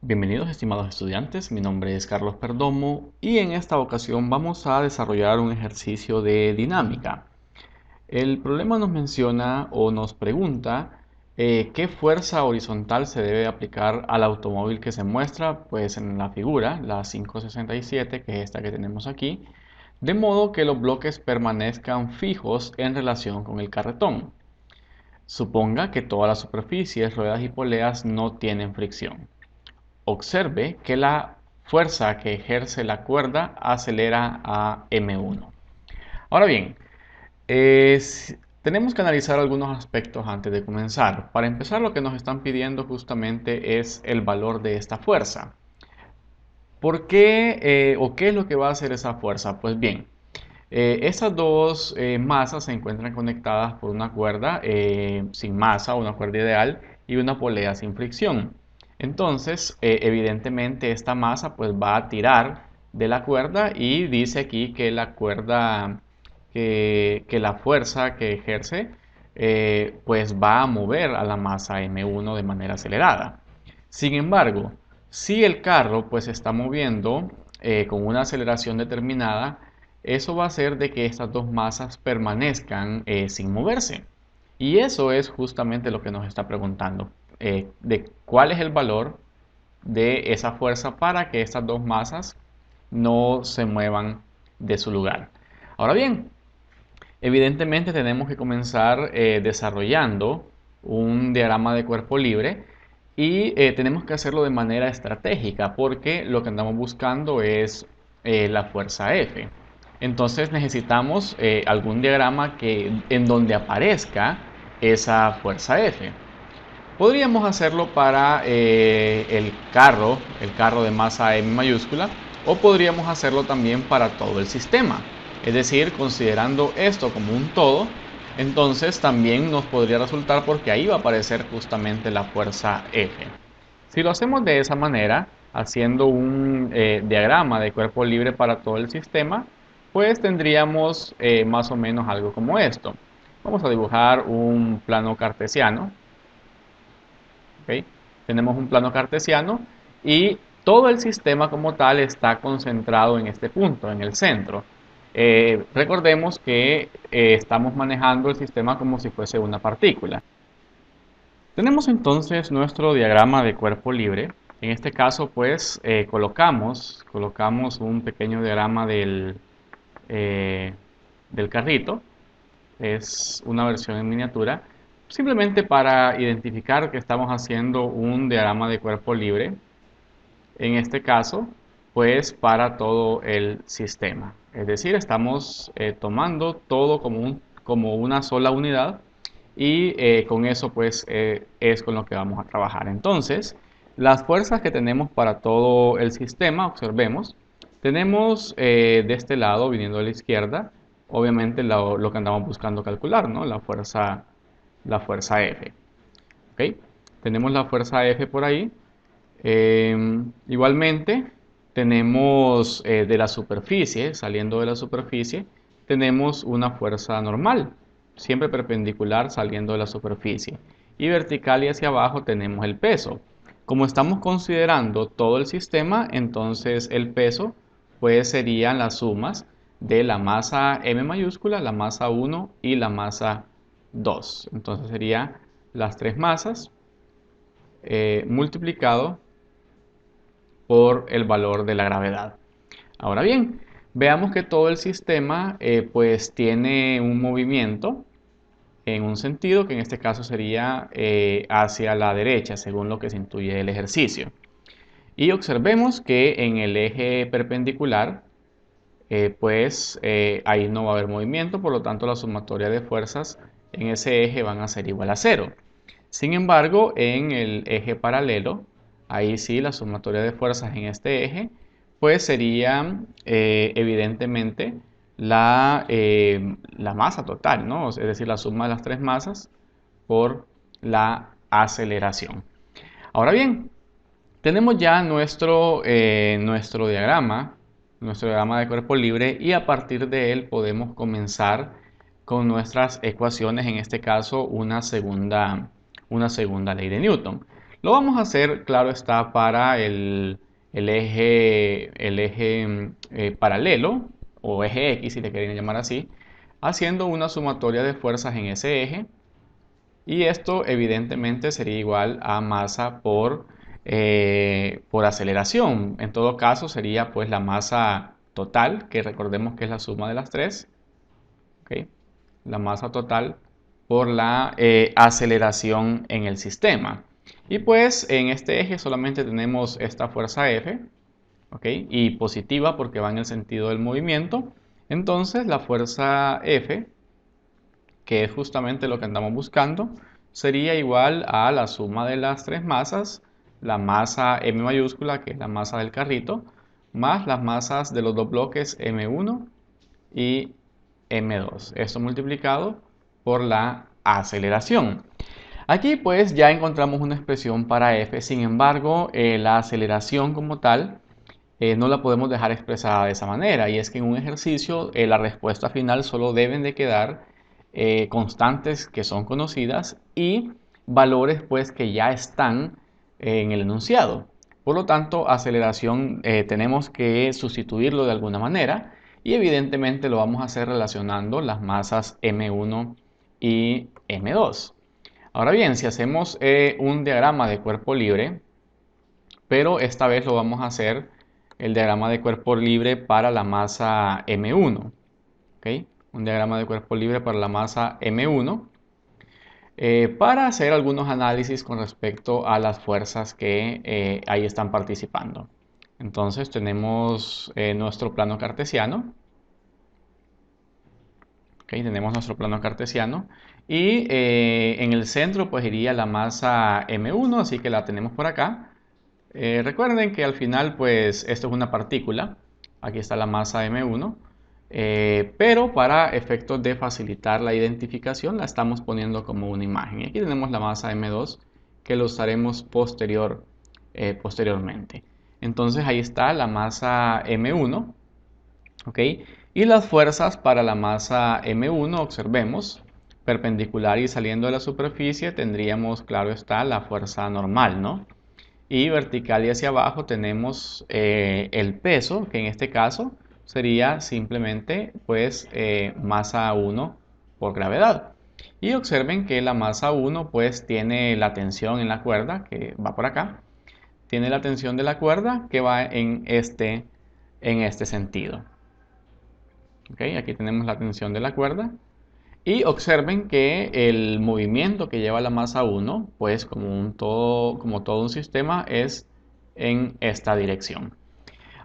Bienvenidos estimados estudiantes, mi nombre es Carlos Perdomo y en esta ocasión vamos a desarrollar un ejercicio de dinámica. El problema nos menciona o nos pregunta qué fuerza horizontal se debe aplicar al automóvil que se muestra pues en la figura, la 567, que es esta que tenemos aquí, de modo que los bloques permanezcan fijos en relación con el carretón. Suponga que todas las superficies, ruedas y poleas no tienen fricción. Observe que la fuerza que ejerce la cuerda acelera a M1. Ahora bien, tenemos que analizar algunos aspectos antes de comenzar. Para empezar, lo que nos están pidiendo justamente es el valor de esta fuerza. ¿Por qué o qué es lo que va a hacer esa fuerza? Pues bien, estas dos masas se encuentran conectadas por una cuerda sin masa, una cuerda ideal, y una polea sin fricción. Entonces, evidentemente esta masa pues va a tirar de la cuerda y dice aquí que la cuerda, que la fuerza que ejerce pues va a mover a la masa M1 de manera acelerada. Sin embargo, si el carro pues se está moviendo con una aceleración determinada, eso va a hacer de que estas dos masas permanezcan sin moverse. Y eso es justamente lo que nos está preguntando, de cuál es el valor de esa fuerza para que estas dos masas no se muevan de su lugar. Ahora bien, evidentemente tenemos que comenzar desarrollando un diagrama de cuerpo libre y tenemos que hacerlo de manera estratégica porque lo que andamos buscando es la fuerza F. Entonces necesitamos algún diagrama en donde aparezca esa fuerza F. Podríamos hacerlo para el carro de masa M mayúscula, o podríamos hacerlo también para todo el sistema. Es decir, considerando esto como un todo, entonces también nos podría resultar porque ahí va a aparecer justamente la fuerza F. Si lo hacemos de esa manera, haciendo un diagrama de cuerpo libre para todo el sistema, pues tendríamos más o menos algo como esto. Vamos a dibujar un plano cartesiano. ¿Ok? Tenemos un plano cartesiano y todo el sistema como tal está concentrado en este punto, en el centro. Recordemos que estamos manejando el sistema como si fuese una partícula. Tenemos entonces nuestro diagrama de cuerpo libre. En este caso, pues, colocamos un pequeño diagrama eh, del carrito. Es una versión en miniatura, simplemente para identificar que estamos haciendo un diagrama de cuerpo libre, en este caso, pues para todo el sistema. Es decir, estamos tomando todo como una sola unidad y con eso pues es con lo que vamos a trabajar. Entonces, las fuerzas que tenemos para todo el sistema, observemos, tenemos de este lado, viniendo a la izquierda, obviamente lo que andamos buscando calcular, ¿no? La fuerza F. ¿Ok? Tenemos la fuerza F por ahí. Igualmente, tenemos de la superficie, saliendo de la superficie, tenemos una fuerza normal, siempre perpendicular saliendo de la superficie. Y vertical y hacia abajo tenemos el peso. Como estamos considerando todo el sistema, entonces el peso pues serían las sumas de la masa M mayúscula, la masa 1 y la masa 2. Entonces serían las tres masas multiplicado por el valor de la gravedad. Ahora bien, veamos que todo el sistema pues tiene un movimiento en un sentido que en este caso sería hacia la derecha, según lo que se intuye del ejercicio. Y observemos que en el eje perpendicular, ahí no va a haber movimiento, por lo tanto la sumatoria de fuerzas en ese eje van a ser igual a cero. Sin embargo, en el eje paralelo, ahí sí la sumatoria de fuerzas en este eje, pues sería evidentemente la masa total, ¿no? Es decir, la suma de las tres masas por la aceleración. Ahora bien, tenemos ya nuestro diagrama de cuerpo libre, y a partir de él podemos comenzar con nuestras ecuaciones, en este caso una segunda ley de Newton. Lo vamos a hacer, claro está, para el eje paralelo, o eje X si le quieren llamar así, haciendo una sumatoria de fuerzas en ese eje. Y esto evidentemente sería igual a masa por aceleración. En todo caso sería pues la masa total, que recordemos que es la suma de las tres. ¿Ok? La masa total por la aceleración en el sistema. Y pues en este eje solamente tenemos esta fuerza F, ¿ok? Y positiva porque va en el sentido del movimiento. Entonces la fuerza F, que es justamente lo que andamos buscando, sería igual a la suma de las tres masas, la masa M mayúscula, que es la masa del carrito, más las masas de los dos bloques M1 y M2. Esto multiplicado por la aceleración. Aquí pues ya encontramos una expresión para F, sin embargo la aceleración como tal no la podemos dejar expresada de esa manera, y es que en un ejercicio la respuesta final solo deben de quedar constantes que son conocidas y valores pues que ya están en el enunciado. Por lo tanto, aceleración tenemos que sustituirlo de alguna manera y evidentemente lo vamos a hacer relacionando las masas M1 y M2. Ahora bien, si hacemos un diagrama de cuerpo libre, pero esta vez lo vamos a hacer el diagrama de cuerpo libre para la masa M1. ¿Ok? Un diagrama de cuerpo libre para la masa M1 para hacer algunos análisis con respecto a las fuerzas que ahí están participando. Entonces tenemos nuestro plano cartesiano. ¿Ok? Tenemos nuestro plano cartesiano y en el centro pues iría la masa M1, así que la tenemos por acá. Recuerden que al final pues esto es una partícula, aquí está la masa M1, pero para efectos de facilitar la identificación la estamos poniendo como una imagen. Y aquí tenemos la masa M2 que lo usaremos posteriormente. Entonces ahí está la masa M1, ¿ok? Y las fuerzas para la masa M1, observemos, perpendicular y saliendo de la superficie tendríamos, claro está, la fuerza normal, ¿no? Y vertical y hacia abajo tenemos el peso, que en este caso sería simplemente pues masa 1 por gravedad. Y observen que la masa 1 pues tiene la tensión en la cuerda, que va por acá, tiene la tensión de la cuerda que va en este sentido. ¿Okay? Aquí tenemos la tensión de la cuerda. Y observen que el movimiento que lleva la masa 1, pues como todo un sistema, es en esta dirección.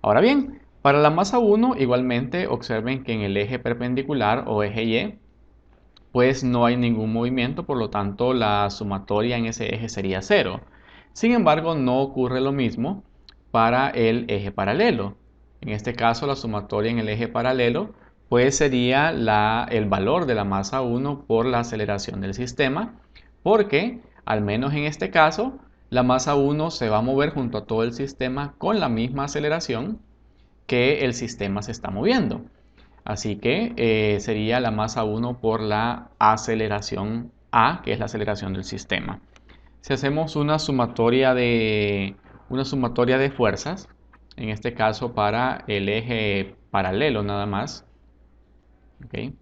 Ahora bien, para la masa 1 igualmente observen que en el eje perpendicular o eje Y, pues no hay ningún movimiento, por lo tanto la sumatoria en ese eje sería 0. Sin embargo, no ocurre lo mismo para el eje paralelo. En este caso, la sumatoria en el eje paralelo pues sería el valor de la masa 1 por la aceleración del sistema, porque al menos en este caso, la masa 1 se va a mover junto a todo el sistema con la misma aceleración que el sistema se está moviendo. Así que sería la masa 1 por la aceleración A, que es la aceleración del sistema. Si hacemos una sumatoria de fuerzas, en este caso para el eje paralelo nada más, ¿okay?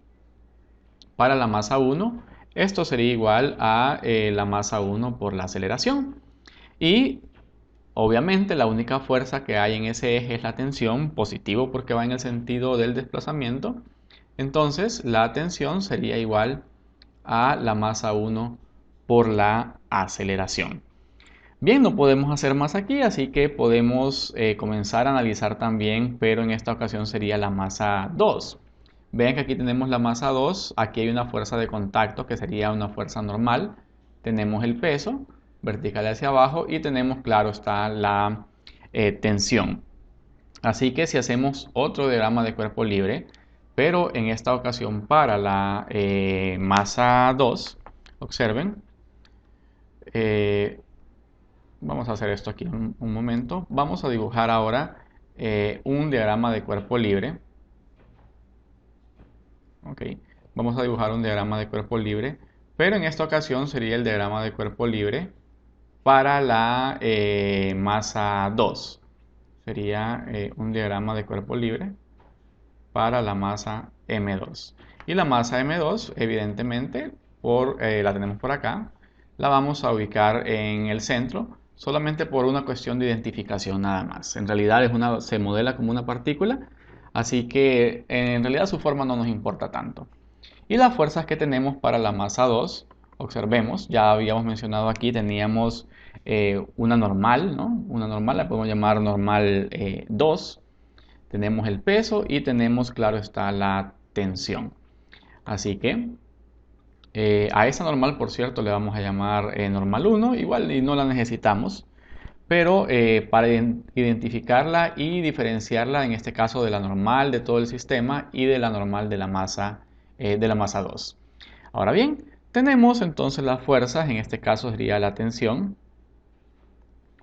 Para la masa 1, esto sería igual a la masa 1 por la aceleración. Y obviamente la única fuerza que hay en ese eje es la tensión, positivo porque va en el sentido del desplazamiento. Entonces la tensión sería igual a la masa 1 por la aceleración. Bien, no podemos hacer más aquí, así que podemos comenzar a analizar también, pero en esta ocasión sería la masa 2. Vean que aquí tenemos la masa 2, aquí hay una fuerza de contacto que sería una fuerza normal. Tenemos el peso vertical hacia abajo y tenemos, claro, está la tensión. Así que si hacemos otro diagrama de cuerpo libre, pero en esta ocasión para la masa 2, observen, eh, vamos a hacer esto aquí un momento. Vamos a dibujar ahora un diagrama de cuerpo libre. Ok, vamos a dibujar un diagrama de cuerpo libre, pero en esta ocasión sería el diagrama de cuerpo libre para la masa 2. Sería un diagrama de cuerpo libre para la masa M2. Y la masa M2, evidentemente, la tenemos por acá, la vamos a ubicar en el centro, solamente por una cuestión de identificación nada más. En realidad se modela como una partícula, así que en realidad su forma no nos importa tanto. Y las fuerzas que tenemos para la masa 2, observemos, ya habíamos mencionado aquí, teníamos una normal, ¿no? Una normal la podemos llamar normal 2. Tenemos el peso y tenemos, claro está, la tensión. Así que a esa normal, por cierto, le vamos a llamar normal 1, igual y no la necesitamos, pero para identificarla y diferenciarla, en este caso, de la normal de todo el sistema y de la normal de la masa 2. Ahora bien, tenemos entonces las fuerzas, en este caso sería la tensión,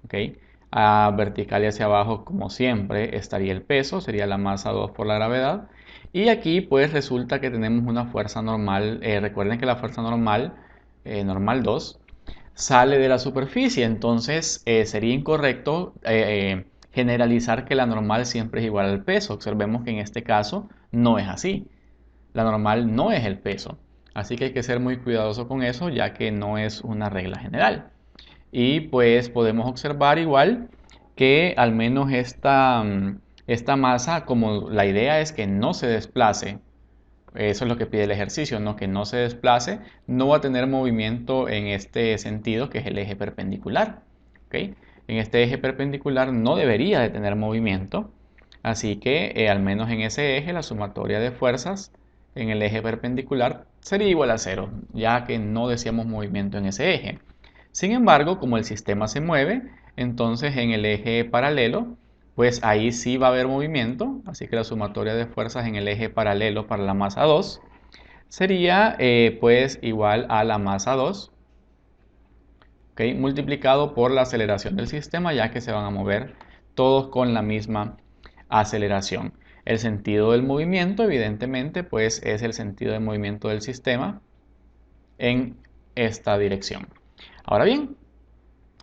¿ok? A vertical y hacia abajo, como siempre, estaría el peso, sería la masa 2 por la gravedad. Y aquí pues resulta que tenemos una fuerza normal. Recuerden que la fuerza normal, normal 2, sale de la superficie. Entonces sería incorrecto generalizar que la normal siempre es igual al peso. Observemos que en este caso no es así. La normal no es el peso. Así que hay que ser muy cuidadoso con eso, ya que no es una regla general. Y pues podemos observar igual que al menos esta masa, como la idea es que no se desplace, eso es lo que pide el ejercicio, ¿no? Que no se desplace, no va a tener movimiento en este sentido, que es el eje perpendicular. ¿Ok? En este eje perpendicular no debería de tener movimiento, así que al menos en ese eje la sumatoria de fuerzas en el eje perpendicular sería igual a 0, ya que no deseamos movimiento en ese eje. Sin embargo, como el sistema se mueve, entonces en el eje paralelo, pues ahí sí va a haber movimiento, así que la sumatoria de fuerzas en el eje paralelo para la masa 2 sería pues igual a la masa 2, ¿okay? Multiplicado por la aceleración del sistema, ya que se van a mover todos con la misma aceleración. El sentido del movimiento, evidentemente, pues es el sentido de movimiento del sistema en esta dirección. Ahora bien,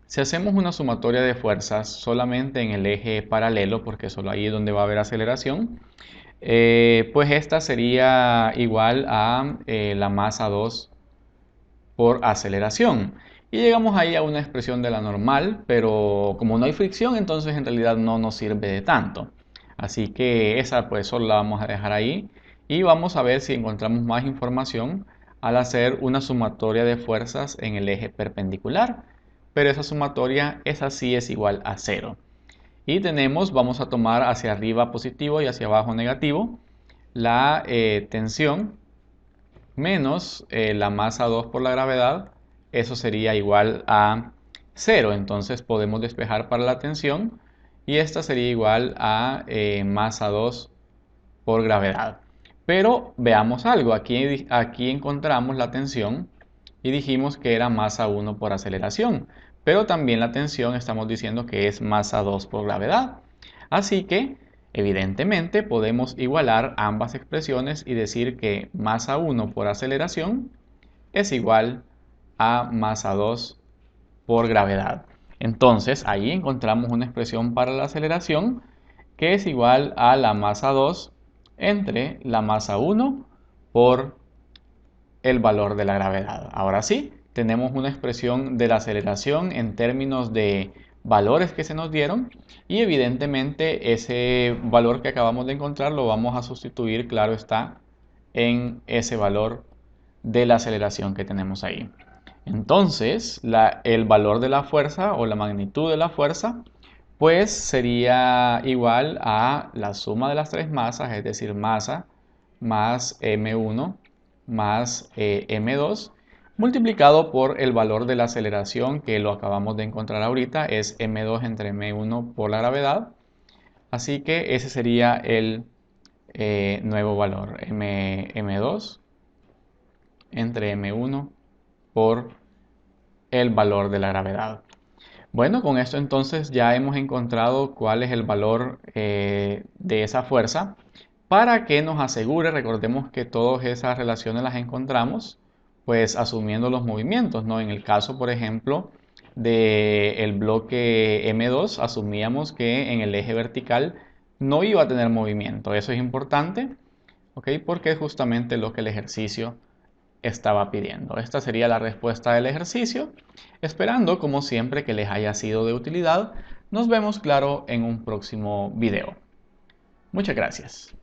si hacemos una sumatoria de fuerzas solamente en el eje paralelo, porque solo ahí es donde va a haber aceleración, pues esta sería igual a la masa 2 por aceleración. Y llegamos ahí a una expresión de la normal, pero como no hay fricción, entonces en realidad no nos sirve de tanto. Así que esa pues solo la vamos a dejar ahí y vamos a ver si encontramos más información al hacer una sumatoria de fuerzas en el eje perpendicular. Pero esa sumatoria, esa sí es igual a 0. Y tenemos, vamos a tomar hacia arriba positivo y hacia abajo negativo, la tensión menos la masa 2 por la gravedad, eso sería igual a 0. Entonces podemos despejar para la tensión y esta sería igual a masa 2 por gravedad. Pero veamos algo, aquí encontramos la tensión y dijimos que era masa 1 por aceleración, pero también la tensión estamos diciendo que es masa 2 por gravedad. Así que, evidentemente, podemos igualar ambas expresiones y decir que masa 1 por aceleración es igual a masa 2 por gravedad. Entonces, ahí encontramos una expresión para la aceleración que es igual a la masa 2 entre la masa 1 por el valor de la gravedad. Ahora sí, tenemos una expresión de la aceleración en términos de valores que se nos dieron y evidentemente ese valor que acabamos de encontrar lo vamos a sustituir, claro está, en ese valor de la aceleración que tenemos ahí. Entonces, el valor de la fuerza o la magnitud de la fuerza pues sería igual a la suma de las tres masas, es decir, masa más m1 más m2 multiplicado por el valor de la aceleración que lo acabamos de encontrar ahorita, es m2 entre m1 por la gravedad. Así que ese sería el nuevo valor, m2 entre m1 por el valor de la gravedad. Bueno, con esto entonces ya hemos encontrado cuál es el valor de esa fuerza. Para que nos asegure, recordemos que todas esas relaciones las encontramos pues asumiendo los movimientos, ¿no? En el caso, por ejemplo, del bloque M2 asumíamos que en el eje vertical no iba a tener movimiento. Eso es importante, ¿ok? Porque es justamente lo que el ejercicio estaba pidiendo. Esta sería la respuesta del ejercicio. Esperando, como siempre, que les haya sido de utilidad. Nos vemos, claro, en un próximo video. Muchas gracias.